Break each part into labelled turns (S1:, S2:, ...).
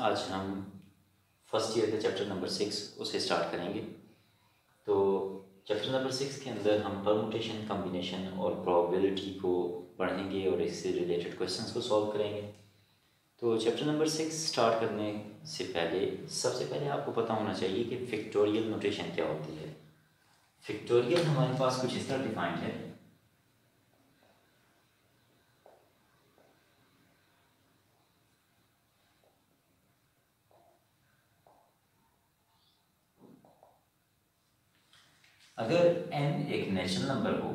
S1: आज हम first year का चैप्टर नंबर 6 उसे स्टार्ट करेंगे। तो चैप्टर नंबर 6 के अंदर हम परमुटेशन, कॉम्बिनेशन और प्रोबेबिलिटी को पढ़ेंगे और इससे रिलेटेड क्वेश्चंस को सॉल्व करेंगे। तो चैप्टर नंबर 6 स्टार्ट करने से पहले सबसे पहले आपको पता होना चाहिए कि फिक्टोरियल नोटेशन क्या होती है। फिक्टोरियल हमारे पास कुछ इस तरह डिफाइंड है। अगर n एक नेचुरल नंबर हो,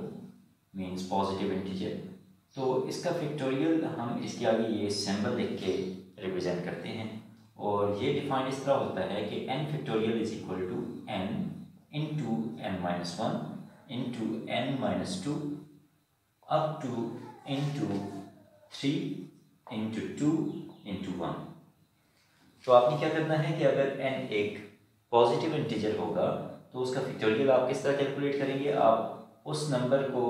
S1: मीन्स पॉजिटिव इंटीजर, तो इसका फिक्टोरियल हम इसके आगे ये सिंबल लिख के रिप्रेजेंट करते हैं और ये डिफाइन इस तरह होता है कि n factorial is equal to n into n-1 into n-2 up to into 3 into 2 into 1। तो आपने क्या करना है कि अगर n एक पॉजिटिव इंटीजर होगा तो उसका फैक्टोरियल आप किस तरह कैलकुलेट करेंगे। आप उस नंबर को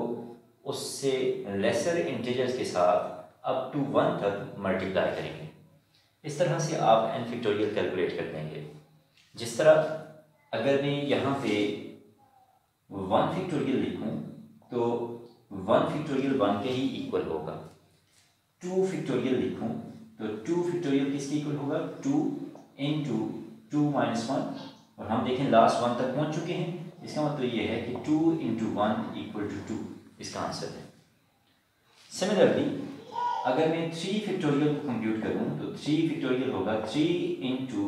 S1: उससे लेसर इंटीजर्स के साथ अप टू 1 तक मल्टीप्लाई करेंगे। इस तरह से आप n फैक्टोरियल कैलकुलेट कर देंगे। जिस तरह अगर मैं यहाँ पे 1 फैक्टोरियल लिखूँ तो 1 फैक्टोरियल 1 के ही इक्वल होगा। 2 फैक्टोरियल लिखूँ तो 2 फैक्टोरियल किसके इक्वल होगा, 2 इंटू 2 माइनस 1, और हम देखें लास्ट 1 तक पहुँच चुके हैं। इसका मतलब ये है कि 2 इंटू 1 इक्वल टू 2 इसका आंसर है। सिमिलरली अगर मैं 3 फैक्टोरियल को कंप्यूट करूँ तो 3 फैक्टोरियल होगा 3 into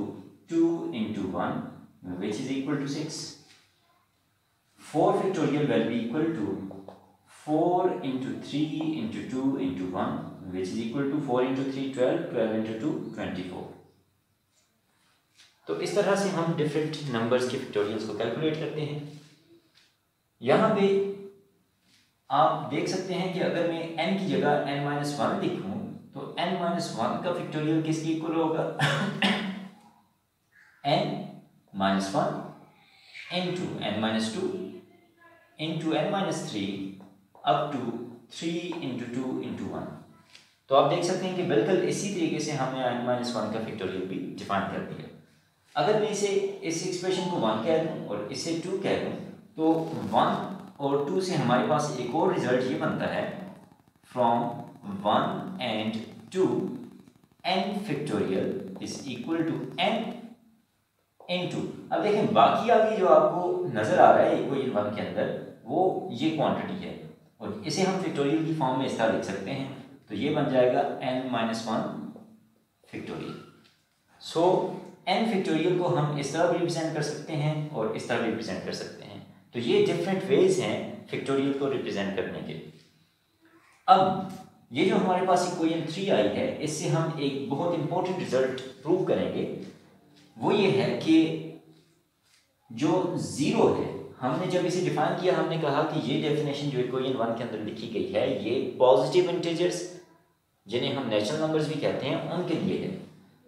S1: 2 into 1 which is equal to 6। 4 factorial will be equal to 4 into 3 into 2 into 1 which is equal to 4 into 3 12, 12 into 2 24। तो इस तरह से हम डिफरेंट नंबर्स के फैक्टोरियल्स को कैलकुलेट करते हैं। यहाँ पे आप देख सकते हैं कि अगर मैं n की जगह n-1 लिखूं तो n-1 का फैक्टोरियल किसके इक्वल होगा n-1 into n-2 into n-3 up to 3 into 2 into 1। तो आप देख सकते हैं कि बिल्कुल इसी तरीके से हमने n-1 का फैक्टोरियल भी डिफाइन कर दिया। अगर मैं इस एक्सप्रेशन को 1 कह दूँ और इसे 2 कह दूँ तो 1 और 2 से हमारे पास एक और रिजल्ट ये बनता है, from 1 and 2 n factorial is equal to n into. अब देखें बाकी आगे जो आपको नजर आ रहा है इक्वेशन 1 के अंदर वो ये क्वांटिटी है और इसे हम फैक्टोरियल की फॉर्म में इस तरह लिख सकते हैं। तो ये बन जाएगा n-1 फैक्टोरियल। सो n फैक्टोरियल को हम इस तरह भी रिप्रेजेंट कर सकते हैं और इस तरह भी रिप्रेजेंट कर सकते हैं। तो ये डिफरेंट वेज हैं फैक्टोरियल को रिप्रेजेंट करने के। अब ये जो हमारे पास इक्वेशन 3 आई है, इससे हम एक बहुत इंपॉर्टेंट रिजल्ट प्रूव करेंगे। वो ये है कि जो जीरो है, हमने जब इसे डिफाइन किया हमने कहा कि ये डेफिनेशन जो इक्वेशन 1 के अंदर लिखी गई है ये पॉजिटिव इंटीजर्स जिन्हें हम नेचुरल नंबर्स भी कहते हैं उनके लिए है।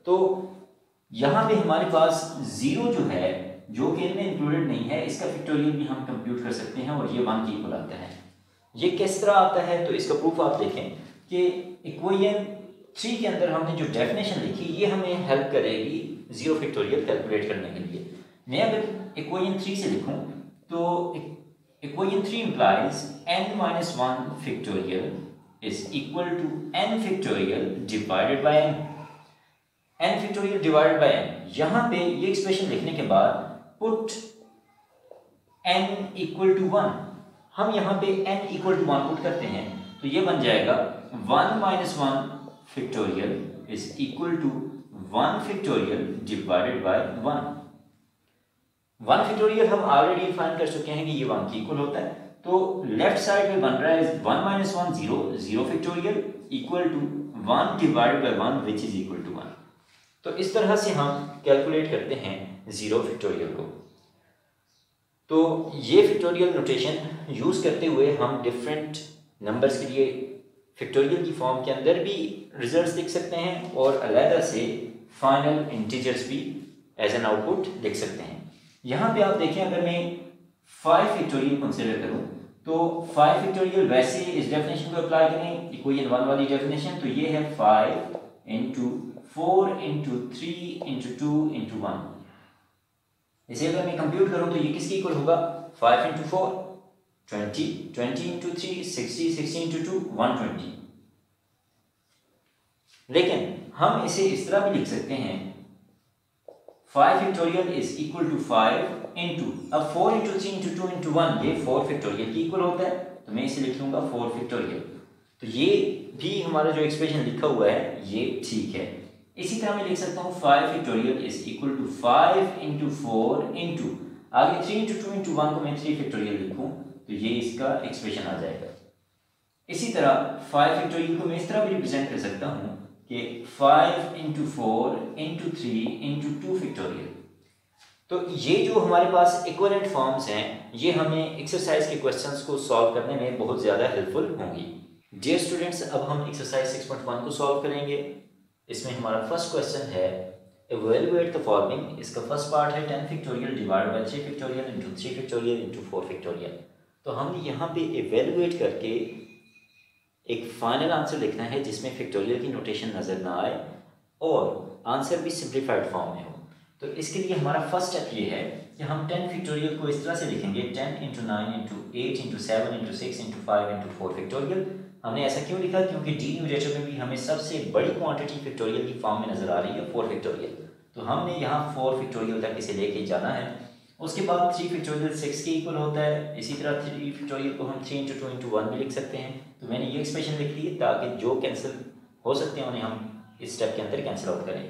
S1: तो यहाँ पे हमारे पास जीरो जो है जो कि इनमें इंक्लूडेड नहीं है, इसका फैक्टोरियल भी हम कंप्यूट कर सकते हैं और ये 1 के इक्वल आता है। ये किस तरह आता है तो इसका प्रूफ आप देखें कि इक्वेशन 3 के अंदर हमने जो डेफिनेशन लिखी ये हमें हेल्प करेगी जीरो फैक्टोरियल कैलकुलेट करने के लिए। मैं अगर इक्वेशन 3 से लिखूं तो equation 3 implies n-1 factorial is equal to n factorial divided by n। n factorial divided by n, यहाँ पे ये एक्सप्रेशन लिखने के बाद पुट n इक्वल टू 1, हम यहाँ पे n इक्वल टू 1 पुट करते हैं तो ये बन जाएगा 1-1 factorial is equal to 1 factorial divided by 1। 1 factorial हम ऑलरेडी डिफाइन कर चुके हैं कि ये 1 के इक्वल होता है। तो लेफ्ट साइड में बन रहा है 1-1 0 factorial equal to 1 divided by 1 which is equal to 1। तो इस तरह से हम कैलकुलेट करते हैं जीरो फैक्टोरियल को। तो ये फैक्टोरियल नोटेशन यूज करते हुए हम डिफरेंट नंबर्स के लिए फैक्टोरियल की फॉर्म के अंदर भी रिजल्ट्स लिख सकते हैं और अलग से फाइनल इंटीजर्स भी एज एन आउटपुट लिख सकते हैं। यहाँ पे आप देखें अगर मैं 5 फैक्टोरियल कंसिडर करूँ तो 5 फैक्टोरियल वैसे इस डेफिनेशन को अप्लाई करें इक्वेशन 1 वाली डेफिनेशन, तो ये है 5 इंटू 4 इंटू 3 इंटू 2 इंटू 1। इसे अगर मैं कंप्यूट करूं तो ये किसके इक्वल होगा? 5 इंटू 4 20, 20 इंटू 3 60, 60 इंटू 2 120। लेकिन हम इसे इस तरह भी लिख सकते हैं 5 factorial is equal to 5 into, अब 4 इंटू 3 इंटू 2 इंटू 1 ये 4 फैक्टोरियल की इक्वल होता है, तो मैं इसे लिख लूंगा 4 फैक्टोरियल। तो ये भी हमारा जो एक्सप्रेशन लिखा हुआ है ये ठीक है। इसी तरह मैं लिख सकता हूँ 5 factorial is equal to 5 into 4 into आगे 3 इंटू 2 इंटू 1 को मैं 3 फैक्टोरियल लिखूँ तो ये इसका एक्सप्रेशन आ जाएगा। इसी तरह 5 फैक्टोरियल को मैं इस तरह भी रिप्रेजेंट कर सकता हूँ कि 5 इंटू 4 इंटू 3 इंटू 2 फैक्टोरियल। तो ये जो हमारे पास इक्विवेलेंट फॉर्म्स हैं ये हमें एक्सरसाइज के क्वेश्चंस को सॉल्व करने में बहुत ज़्यादा हेल्पफुल होंगी। डियर स्टूडेंट्स, अब हम एक्सरसाइज 6.1 को सॉल्व करेंगे। इसमें हमारा फर्स्ट क्वेश्चन है इवैल्यूएट द फॉलोइंग। इसका फर्स्ट पार्ट है 10 factorial divided by 3 factorial into 3 factorial into 4 factorial. तो हमने यहाँ पे इवैल्यूएट करके एक फाइनल आंसर लिखना है जिसमें फैक्टोरियल की नोटेशन नज़र ना आए और आंसर भी सिंप्लीफाइड फॉर्म में हो। तो इसके लिए हमारा फर्स्ट स्टेप ये है कि हम 10 फैक्टोरियल को इस तरह से लिखेंगे 10 into 9 into 8 into 7 into 6 into 5 into 4 factorial. हमने ऐसा क्यों लिखा? क्योंकि डी न्यूमरेटर में भी हमें सबसे बड़ी क्वांटिटी फैक्टोरियल की फॉर्म में नजर आ रही है 4 फैक्टोरियल। तो हमने यहाँ 4 फैक्टोरियल तक इसे लेके जाना है। उसके बाद 3 फैक्टोरियल 6 के इक्वल होता है। इसी तरह 3 फैक्टोरियल को हम 3 इंटू 2 इंटू 1 भी लिख सकते हैं। तो मैंने ये एक्सप्रेशन लिख ली है ताकि जो कैंसिल हो सकते हैं उन्हें हम इस स्टेप के अंदर कैंसिल आउट करें।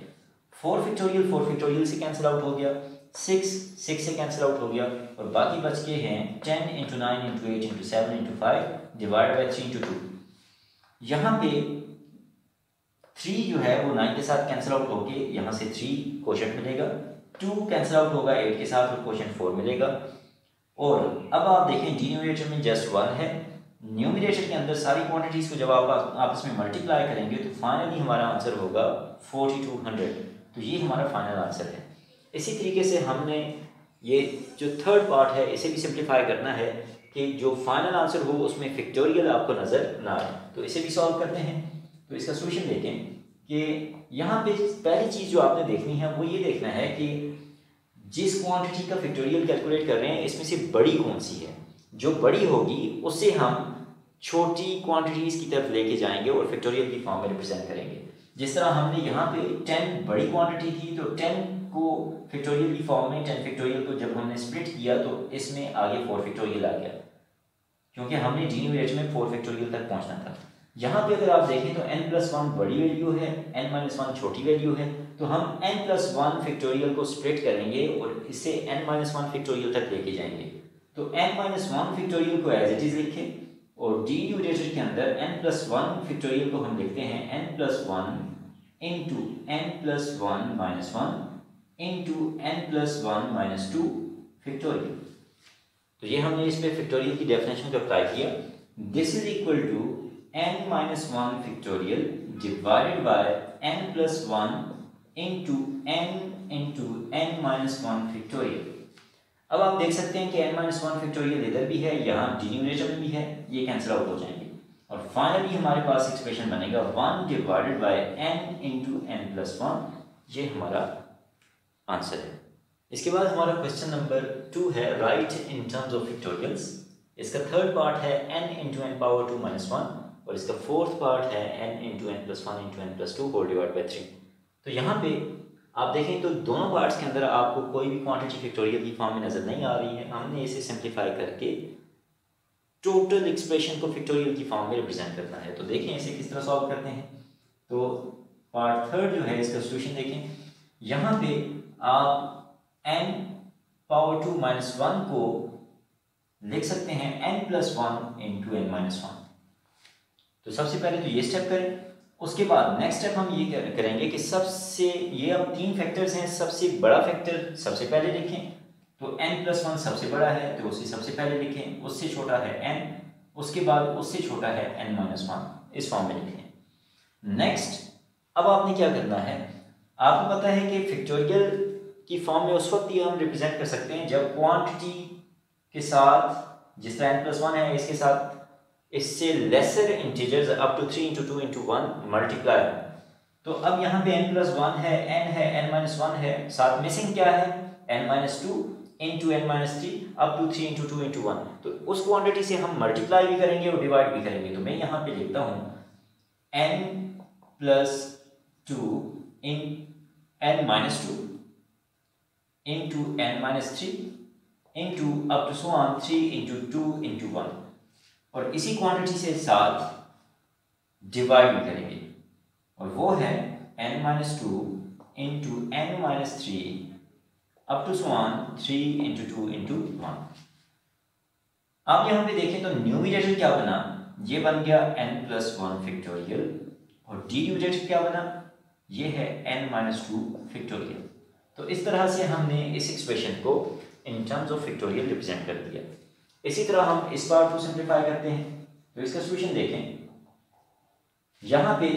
S1: 4 फैक्टोरियल से कैंसिल आउट हो गया, 6 से कैंसिल आउट हो गया और बाकी बच के हैं 10 into 9 into 8 into 7 into 5 divide by 3 into 2। यहाँ पे 3 जो है वो 9 के साथ कैंसिल आउट होके यहाँ से 3 कोशेंट मिलेगा, 2 कैंसिल आउट होगा 8 के साथ और कोशेंट 4 मिलेगा। और अब आप देखें डिनोमिनेटर में जस्ट 1 है, न्यूमरेटर के अंदर सारी क्वांटिटीज को जब आप आपस में मल्टीप्लाई करेंगे तो फाइनली हमारा आंसर होगा 4200। तो ये हमारा फाइनल आंसर है। इसी तरीके से हमने ये जो थर्ड पार्ट है इसे भी सिंप्लीफाई करना है कि जो फाइनल आंसर हो उसमें फैक्टोरियल आपको नज़र ना आए। तो इसे भी सॉल्व करते हैं। तो इसका सोल्यूशन देखें कि यहाँ पे पहली चीज़ जो आपने देखनी है वो ये देखना है कि जिस क्वांटिटी का फैक्टोरियल कैलकुलेट कर रहे हैं इसमें से बड़ी कौन सी है। जो बड़ी होगी उससे हम छोटी क्वांटिटीज़ की तरफ लेके जाएंगे और फैक्टोरियल की फॉर्म में रिप्रेजेंट करेंगे। जिस तरह हमने यहाँ पे 10 बड़ी क्वांटिटी थी तो 10 को फैक्टोरियल की फॉर्म में 10 फैक्टोरियल को जब हमने स्प्लिट किया तो इसमें आगे 4 फैक्टोरियल आ गया क्योंकि हमने डिनोमिनेटर में 4 फैक्टोरियल तक पहुँचना था। यहाँ पे अगर आप देखें तो n+1 बड़ी वैल्यू है, n-1 छोटी वैल्यू है। तो हम n+1 फैक्टोरियल को स्प्लिट करेंगे और इसे n-1 फैक्टोरियल तक लेके जाएंगे। तो n-1 फैक्टोरियल को एज इट इज लिखें और डी न्यूमरेटर के अंदर n+1 फैक्टोरियल को हम लिखते हैं n+1 into n+1 minus 1 into n+1 - 2 factorial. तो ये हमने इस पे फैक्टोरियल की डेफिनेशन को अप्लाई किया। This is equal to n-1 factorial divided by n+1 into n-1 factorial. अब आप देख सकते हैं कि n-1 फैक्टोरियल इधर भी है, यहाँ डिनोमिनेटर में भी है, ये कैंसिल आउट हो जाएंगे और फाइनली हमारे पास एक्सप्रेशन बनेगा 1 divided by n into n+1। ये हमारा आंसर है। इसके बाद हमारा क्वेश्चन नंबर 2 है write in terms of factorials. इसका थर्ड पार्ट है n इंटू n⁻2 - 1 और इसका फोर्थ पार्ट है n into n+1 into n+2 whole divide by 3। तो यहाँ पे आप देखें तो दोनों पार्ट्स के अंदर आपको कोई भी क्वांटिटी फैक्टोरियल की फॉर्म में नज़र नहीं आ रही है। हमने इसे सिंप्लीफाई करके टोटल एक्सप्रेशन को फैक्टोरियल की फॉर्म में रिप्रेजेंट करना है। तो देखें इसे किस तरह सॉल्व करते हैं। तो पार्ट थर्ड जो है इसका सोल्यूशन देखें। यहाँ पे आप n⁻2 - 1 को लिख सकते हैं n+1 इंटू n-1। तो सबसे पहले तो ये स्टेप करें। उसके बाद नेक्स्ट स्टेप हम ये करेंगे कि सबसे ये अब 3 फैक्टर्स हैं, सबसे बड़ा फैक्टर सबसे पहले लिखें। तो n+1 सबसे बड़ा है तो उसे सबसे पहले लिखें, उससे छोटा है n, उसके बाद उससे छोटा है n-1, इस फॉर्म में लिखें। नेक्स्ट अब आपने क्या करना है, आपको पता है कि फैक्टोरियल की फॉर्म में उस वक्त ही हम रिप्रेजेंट कर सकते हैं जब क्वांटिटी के साथ जिस तरह n+1 है इसके साथ इससे lesser integers up to 3 into 2 into 1 multiply. तो अब यहाँ पे n+1 है, n है, n-1 है, साथ मिसिंग क्या है n-2 into n-3 up to 3 into 2 into 1। तो उस क्वांटिटी से हम मल्टीप्लाई भी करेंगे और डिवाइड भी करेंगे। तो मैं यहाँ पे लिखता हूँ n+2 in n-2 into n-3 into up to 3 into 2 into 1, और इसी क्वांटिटी से साथ डिवाइड भी करेंगे, और वो है n-2 into n-3 up to 3 into 2 into 1। अब यहाँ पे देखें तो न्यूमरेटर क्या बना, ये बन गया n+1 फैक्टोरियल, और डिनोमिनेटर क्या बना, ये है n-2 फैक्टोरियल। तो इस तरह से हमने इस एक्सप्रेशन को इन टर्म्स ऑफ फैक्टोरियल रिप्रेजेंट कर दिया। इसी तरह हम इस पार्ट को सिंप्लीफाई करते हैं। तो इसका सॉल्यूशन देखें, यहाँ पे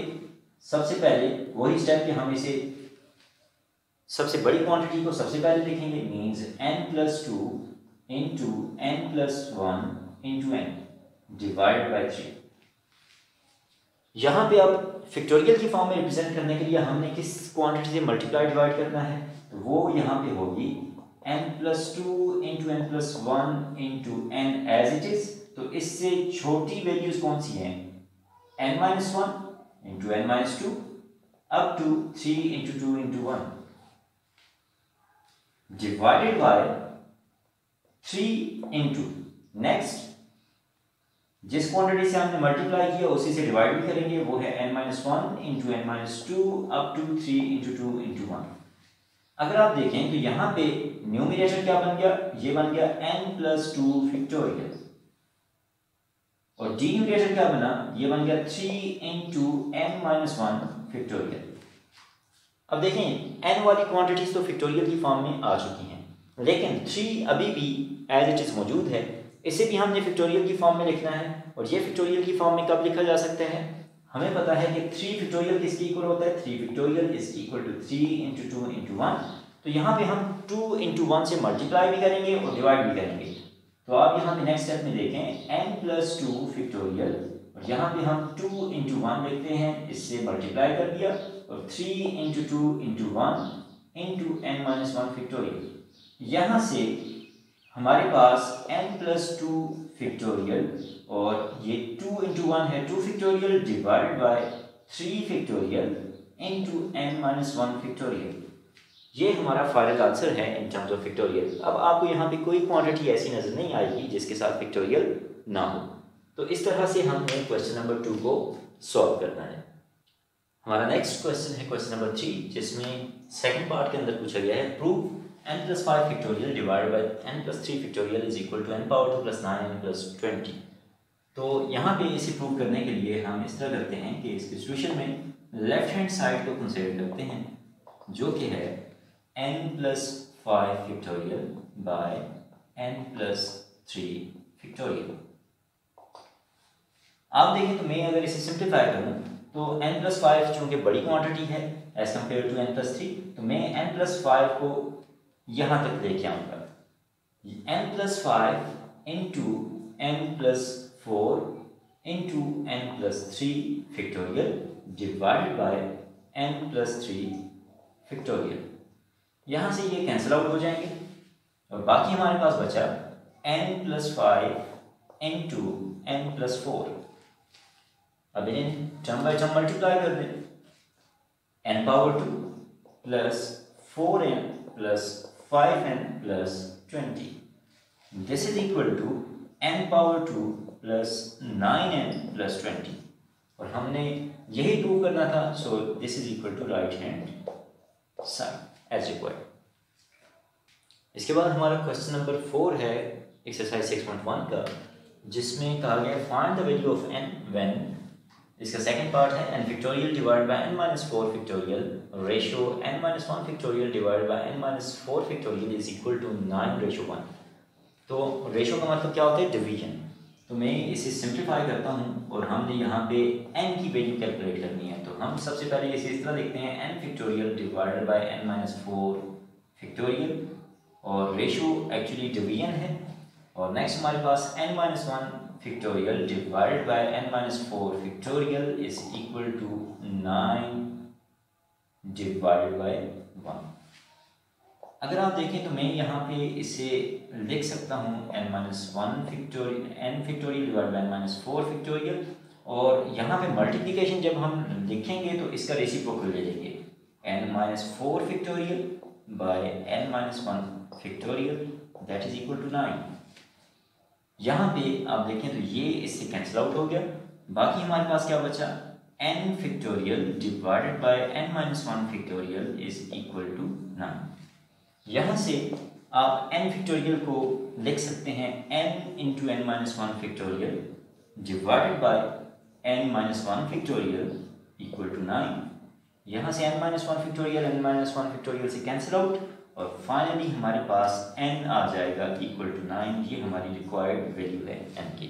S1: सबसे पहले वही स्टेप कि हम इसे सबसे बड़ी क्वांटिटी को सबसे पहले लिखेंगे, means n+2 into n+1 into n divide by 3। यहाँ पे अब फैक्टोरियल की फॉर्म में रिप्रेजेंट करने के लिए हमने किस क्वांटिटी से मल्टीप्लाई डिवाइड करना है, तो वो यहाँ पे होगी n+2 into n+1 into n as it is. तो इससे छोटी वैल्यूज कौन सी हैं, n-1 into n-2 up to 3 into 2 into 1 divided by 3 into next जिस क्वांटिटी से हमने मल्टीप्लाई किया उसी से डिवाइड भी करेंगे, वो है n-1 into n-2 up to 3 into 2 into 1। अगर आप देखें तो यहाँ पे न्यूमरेटर क्या बन गया, ये बन गया n+2 फैक्टोरियल, और डिनोमिनेटर क्या बना, ये बन गया 3 इंटू n-1 फैक्टोरियल। अब देखें n वाली क्वांटिटीज तो फैक्टोरियल की फॉर्म में आ चुकी हैं, लेकिन 3 अभी भी एज इट इज मौजूद है, इसे भी हमने फैक्टोरियल की फॉर्म में लिखना है। और ये फैक्टोरियल की फॉर्म में कब लिखा जा सकता है, हमें पता है कि 3 फैक्टोरियल किसके इक्वल होता है, 3 factorial is equal to 3 into 2 into 1। तो यहाँ पे हम 2 इंटू 1 से मल्टीप्लाई भी करेंगे और डिवाइड भी करेंगे। तो आप यहाँ पे नेक्स्ट स्टेप में देखें n+2 फैक्टोरियल, और यहाँ पे हम 2 इंटू 1 लिखते हैं, इससे मल्टीप्लाई कर दिया, और 3 into 2 into 1 into n-1 factorial. यहाँ से हमारे पास n+2 फैक्टोरियल, और ये 2 इंटू 1 है 2 factorial divided by 3 factorial into n-1 factorial. ये हमारा फाइनल आंसर है इन टर्म्स ऑफ फैक्टोरियल। अब आपको यहाँ पे कोई क्वांटिटी ऐसी नजर नहीं आएगी जिसके साथ फैक्टोरियल ना हो। तो इस तरह से हमने क्वेश्चन नंबर 2 को सॉल्व करना है। हमारा नेक्स्ट क्वेश्चन है क्वेश्चन नंबर 3, जिसमें सेकंड पार्ट के अंदर पूछा गया है prove n+5 factorial divided by n+3 factorial is equal to n⁻² + 9n+20। तो यहाँ पे इसे प्रूव करने के लिए हम इस तरह करते हैं कि इस सिचुएशन में लेफ्ट हैंड साइड को कंसीडर करते हैं, जो कि है n+5 factorial by n+3 factorial. आप देखें तो मैं अगर इसे सिंप्लीफाई करूं तो n+5 चूंकि बड़ी क्वांटिटी है एज कम्पेयर टू n+3, तो मैं n+5 को यहां तक लेके आऊंगा। n+5 into n+4 into n+3 factorial divided by n+3 factorial. यहाँ से ये कैंसिल आउट हो जाएंगे, और बाकी हमारे पास बचा n+5 इंटू n+4। अब इन्हें टर्म बाई टर्म मल्टीप्लाई कर दें, n⁻² plus 4n plus 5n plus 20, this is equal to n⁻² plus 9n plus 20। और हमने यही प्रूव करना था, so this is equal to right hand side as required. इसके बाद हमारा क्वेश्चन नंबर 4 है एक्सरसाइज 6.1 का, जिसमें कहा गया find the value of n when, इसका सेकंड पार्ट है n factorial divided by n-4 factorial ratio n-1 factorial divided by n-4 factorial is equal to 9:1। तो रेशियो का मतलब क्या होता है, डिवीजन। तो मैं इसे सिंप्लीफाई करता हूँ, और हमने यहाँ पे n की वैल्यू कैलकुलेट करनी है। तो हम सबसे पहले इसे इस तरह लिखते हैं n factorial divided by n-4 factorial, और रेशियो एक्चुअली डिवीजन है। और नेक्स्ट हमारे पास n-1 factorial divided by n-4 factorial is equal to 9 divided by 1। अगर आप देखें तो मैं यहाँ पे इसे लिख सकता हूँ n-1 factorial n factorial divide by n-4 factorial, और यहाँ पे मल्टीप्लिकेशन जब हम लिखेंगे तो इसका रेसिप्रोकल ले लेंगे, n-4 factorial by n-1 factorial that is equal to 9। यहाँ पे आप देखें तो ये इससे कैंसिल आउट हो गया, बाकी हमारे पास क्या बचा, n factorial divided by n-1 factorial is equal to 9। यहाँ से आप n फैक्टोरियल को लिख सकते हैं n into n-1 factorial divided by n-1 factorial equal to 9। यहाँ से n-1 फैक्टोरियल n-1 फैक्टोरियल से कैंसिल आउट, और फाइनली हमारे पास n आ जाएगा इक्वल टू 9। ये हमारी रिक्वायर्ड वैल्यू है n की।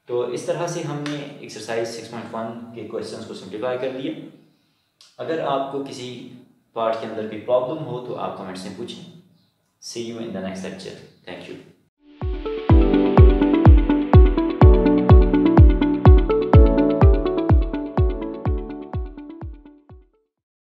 S1: तो इस तरह से हमने एक्सरसाइज 6.1 के क्वेश्चंस को सिंप्लीफाई कर लिया। अगर आपको किसी पार्ट के अंदर कोई प्रॉब्लम हो तो आप कमेंट्स में पूछें। See you in the next lecture. Thank you.